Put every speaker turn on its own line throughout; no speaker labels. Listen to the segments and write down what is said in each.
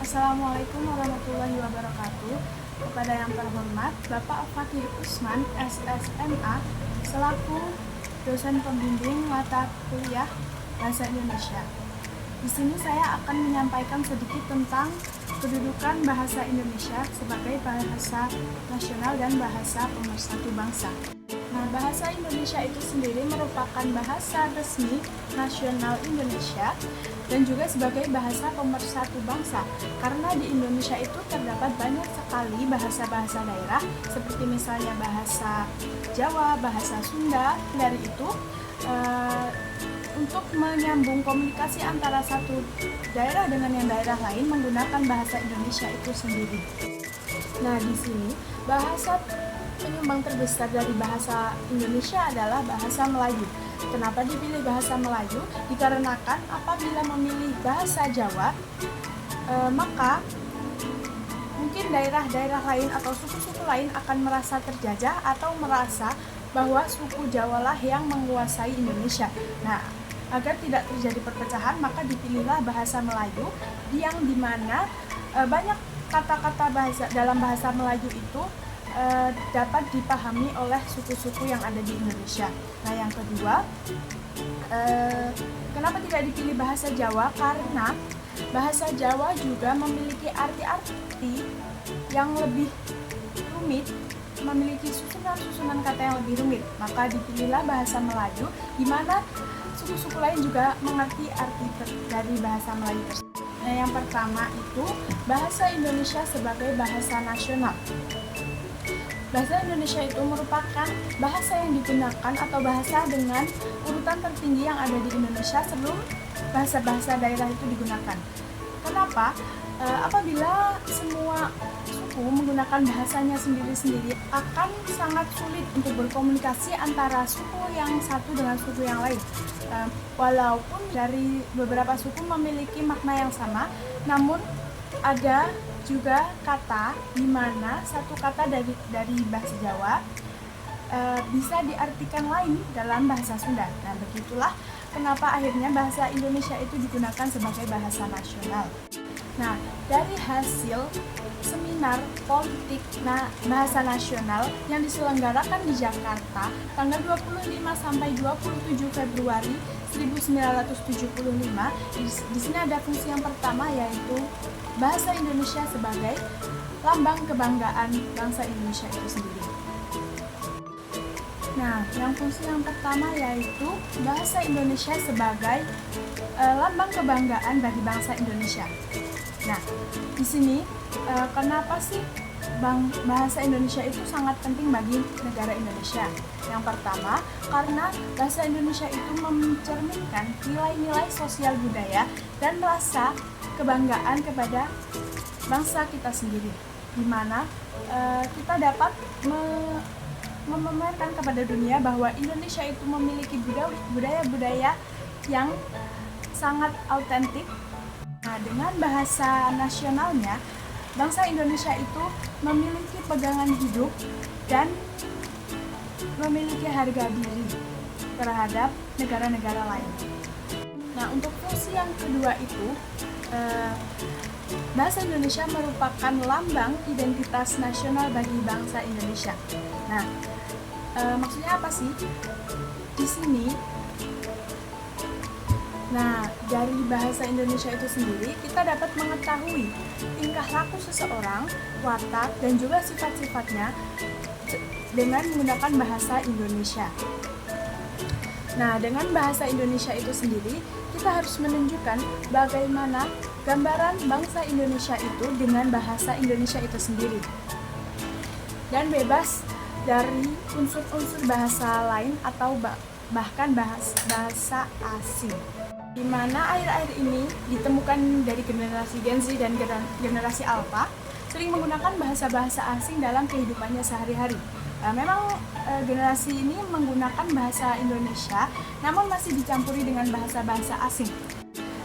Assalamualaikum warahmatullahi wabarakatuh. Kepada yang terhormat Bapak Fakih Usman, SSMA, selaku dosen pembimbing mata kuliah Bahasa Indonesia. Di sini saya akan menyampaikan sedikit tentang kedudukan bahasa Indonesia sebagai bahasa nasional dan bahasa pemersatu bangsa. Nah, bahasa Indonesia itu sendiri merupakan bahasa resmi nasional Indonesia dan juga sebagai bahasa pemersatu bangsa. Karena di Indonesia itu terdapat banyak sekali bahasa-bahasa daerah seperti misalnya bahasa Jawa, bahasa Sunda. Dari itu, untuk menyambung komunikasi antara satu daerah dengan yang daerah lain menggunakan bahasa Indonesia itu sendiri. Nah, di sini bahasa penyumbang terbesar dari bahasa Indonesia adalah bahasa Melayu. Kenapa dipilih bahasa Melayu? Dikarenakan apabila memilih bahasa Jawa, maka mungkin daerah-daerah lain atau suku-suku lain akan merasa terjajah atau merasa bahwa suku Jawa lah yang menguasai Indonesia. Nah, agar tidak terjadi perpecahan, maka dipilihlah bahasa Melayu yang dimana banyak kata-kata dalam bahasa Melayu itu dapat dipahami oleh suku-suku yang ada di Indonesia. Nah, yang kedua, kenapa tidak dipilih bahasa Jawa? Karena bahasa Jawa juga memiliki arti-arti yang lebih rumit, memiliki susunan-susunan kata yang lebih rumit. Maka dipilihlah bahasa Melayu, di mana suku-suku lain juga mengerti arti dari bahasa Melayu tersebut. Nah, yang pertama itu bahasa Indonesia sebagai bahasa nasional. Bahasa Indonesia itu merupakan bahasa yang digunakan atau bahasa dengan urutan tertinggi yang ada di Indonesia sebelum bahasa-bahasa daerah itu digunakan. Kenapa? Apabila semua suku menggunakan bahasanya sendiri-sendiri, akan sangat sulit untuk berkomunikasi antara suku yang satu dengan suku yang lain. Walaupun dari beberapa suku memiliki makna yang sama, namun ada juga kata di mana satu kata dari bahasa Jawa bisa diartikan lain dalam bahasa Sunda. Nah, begitulah kenapa akhirnya bahasa Indonesia itu digunakan sebagai bahasa nasional. Nah, dari hasil seminar politik bahasa nasional yang diselenggarakan di Jakarta tanggal 25 sampai 27 Februari 1975, di sini ada fungsi yang pertama, yaitu bahasa Indonesia sebagai lambang kebanggaan bangsa Indonesia itu sendiri. Nah, yang fungsi yang pertama yaitu bahasa Indonesia sebagai lambang kebanggaan bagi bangsa Indonesia. Nah, di sini kenapa sih bahasa Indonesia itu sangat penting bagi negara Indonesia? Yang pertama, karena bahasa Indonesia itu mencerminkan nilai-nilai sosial budaya dan rasa kebanggaan kepada bangsa kita sendiri, di mana kita dapat memamerkan kepada dunia bahwa Indonesia itu memiliki budaya-budaya yang sangat autentik. Nah, dengan bahasa nasionalnya, bangsa Indonesia itu memiliki pegangan hidup dan memiliki harga diri terhadap negara-negara lain. Nah, untuk fungsi yang kedua itu, bahasa Indonesia merupakan lambang identitas nasional bagi bangsa Indonesia. Nah, maksudnya apa sih? Di sini, dari bahasa Indonesia itu sendiri, kita dapat mengetahui tingkah laku seseorang, watak, dan juga sifat-sifatnya dengan menggunakan bahasa Indonesia. Nah, dengan bahasa Indonesia itu sendiri, kita harus menunjukkan bagaimana gambaran bangsa Indonesia itu dengan bahasa Indonesia itu sendiri. Dan bebas dari unsur-unsur bahasa lain atau bahkan bahasa asing. Di mana akhir-akhir ini ditemukan dari generasi Gen Z dan generasi Alpha sering menggunakan bahasa-bahasa asing dalam kehidupannya sehari-hari. Memang generasi ini menggunakan bahasa Indonesia, namun masih dicampuri dengan bahasa-bahasa asing.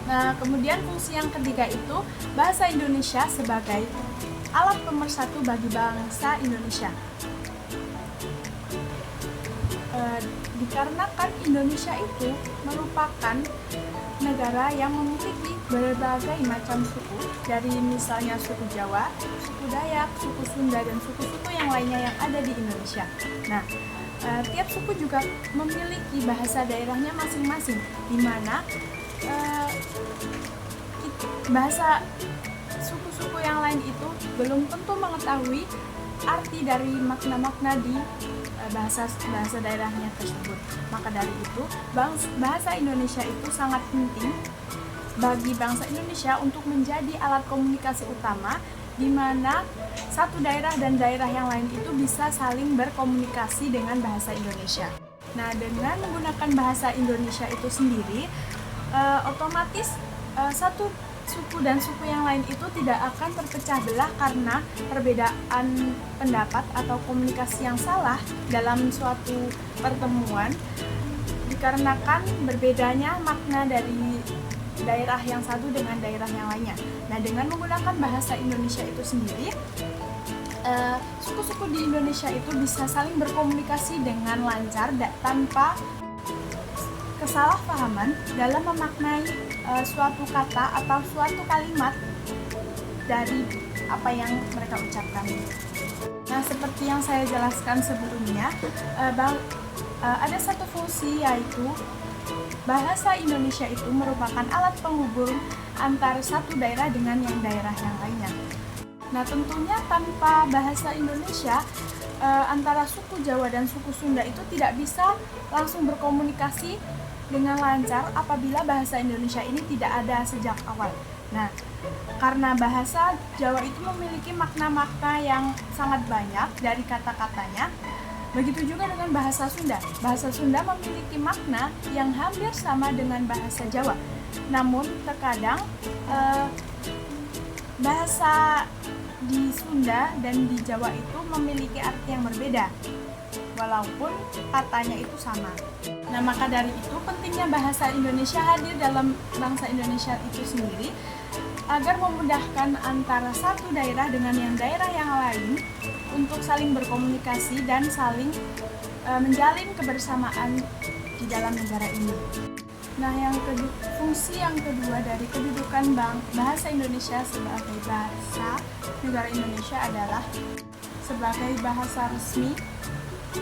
Nah, kemudian fungsi yang ketiga itu bahasa Indonesia sebagai alat pemersatu bagi bangsa Indonesia. dikarenakan Indonesia itu merupakan negara yang memiliki berbagai macam suku, dari misalnya suku Jawa, suku Dayak, suku Sunda, dan suku-suku yang lainnya yang ada di Indonesia. Nah, tiap suku juga memiliki bahasa daerahnya masing-masing, di mana bahasa suku-suku yang lain itu belum tentu mengetahui arti dari makna-makna di bahasa daerahnya tersebut. Maka dari itu, bahasa Indonesia itu sangat penting bagi bangsa Indonesia untuk menjadi alat komunikasi utama, di mana satu daerah dan daerah yang lain itu bisa saling berkomunikasi dengan bahasa Indonesia. Nah, dengan menggunakan bahasa Indonesia itu sendiri, otomatis satu suku dan suku yang lain itu tidak akan terpecah belah karena perbedaan pendapat atau komunikasi yang salah dalam suatu pertemuan, dikarenakan berbedanya makna dari daerah yang satu dengan daerah yang lainnya. Nah, dengan menggunakan bahasa Indonesia itu sendiri, suku-suku di Indonesia itu bisa saling berkomunikasi dengan lancar tanpa kesalahpahaman dalam memaknai suatu kata atau suatu kalimat dari apa yang mereka ucapkan. Nah, seperti yang saya jelaskan sebelumnya, ada satu fungsi, yaitu bahasa Indonesia itu merupakan alat penghubung antara satu daerah dengan yang daerah yang lainnya. Nah, tentunya tanpa bahasa Indonesia, antara suku Jawa dan suku Sunda itu tidak bisa langsung berkomunikasi dengan lancar apabila bahasa Indonesia ini tidak ada sejak awal. Nah, karena bahasa Jawa itu memiliki makna-makna yang sangat banyak dari kata-katanya, begitu juga dengan bahasa Sunda. Bahasa Sunda memiliki makna yang hampir sama dengan bahasa Jawa. Namun terkadang bahasa di Sunda dan di Jawa itu memiliki arti yang berbeda, walaupun katanya itu sama. Nah, maka dari itu pentingnya bahasa Indonesia hadir dalam bangsa Indonesia itu sendiri, agar memudahkan antara satu daerah dengan yang daerah yang lain untuk saling berkomunikasi dan saling menjalin kebersamaan di dalam negara ini. Nah, fungsi yang kedua dari kedudukan bahasa Indonesia sebagai bahasa negara Indonesia adalah sebagai bahasa resmi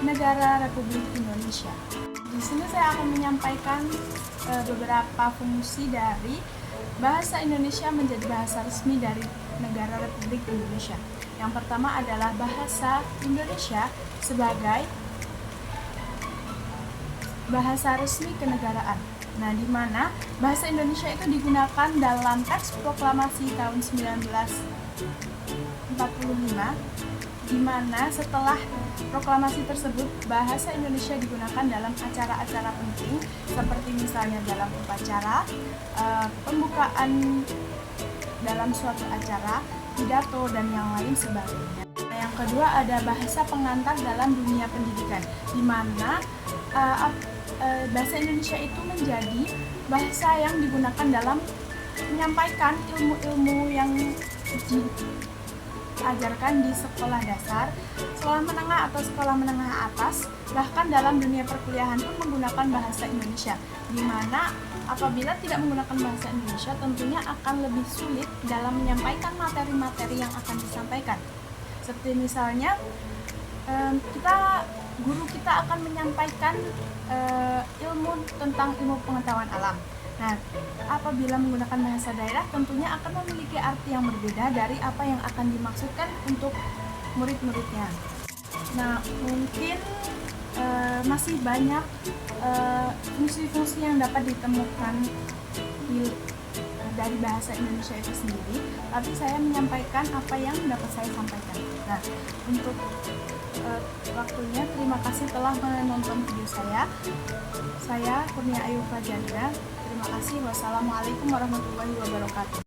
negara Republik Indonesia. Di sini saya akan menyampaikan beberapa fungsi dari bahasa Indonesia menjadi bahasa resmi dari negara Republik Indonesia. Yang pertama adalah bahasa Indonesia sebagai bahasa resmi kenegaraan. Nah, di mana bahasa Indonesia itu digunakan dalam teks proklamasi tahun 1945, di mana setelah proklamasi tersebut bahasa Indonesia digunakan dalam acara-acara penting, seperti misalnya dalam upacara, pembukaan dalam suatu acara, pidato, dan yang lain sebagainya. Nah, yang kedua ada bahasa pengantar dalam dunia pendidikan, di mana bahasa Indonesia itu menjadi bahasa yang digunakan dalam menyampaikan ilmu-ilmu yang diajarkan di sekolah dasar, sekolah menengah atau sekolah menengah atas, bahkan dalam dunia perkuliahan pun menggunakan bahasa Indonesia, di mana apabila tidak menggunakan bahasa Indonesia tentunya akan lebih sulit dalam menyampaikan materi-materi yang akan disampaikan. Seperti misalnya guru kita akan menyampaikan ilmu tentang ilmu pengetahuan alam. Nah, apabila menggunakan bahasa daerah tentunya akan memiliki arti yang berbeda dari apa yang akan dimaksudkan untuk murid-muridnya. Nah, mungkin masih banyak fungsi-fungsi yang dapat ditemukan dari bahasa Indonesia itu sendiri, tapi saya menyampaikan apa yang dapat saya sampaikan. Nah, untuk waktunya, terima kasih telah menonton video saya. Saya Kurnia Ayu Fajarina. Terima kasih. Wassalamualaikum warahmatullahi wabarakatuh.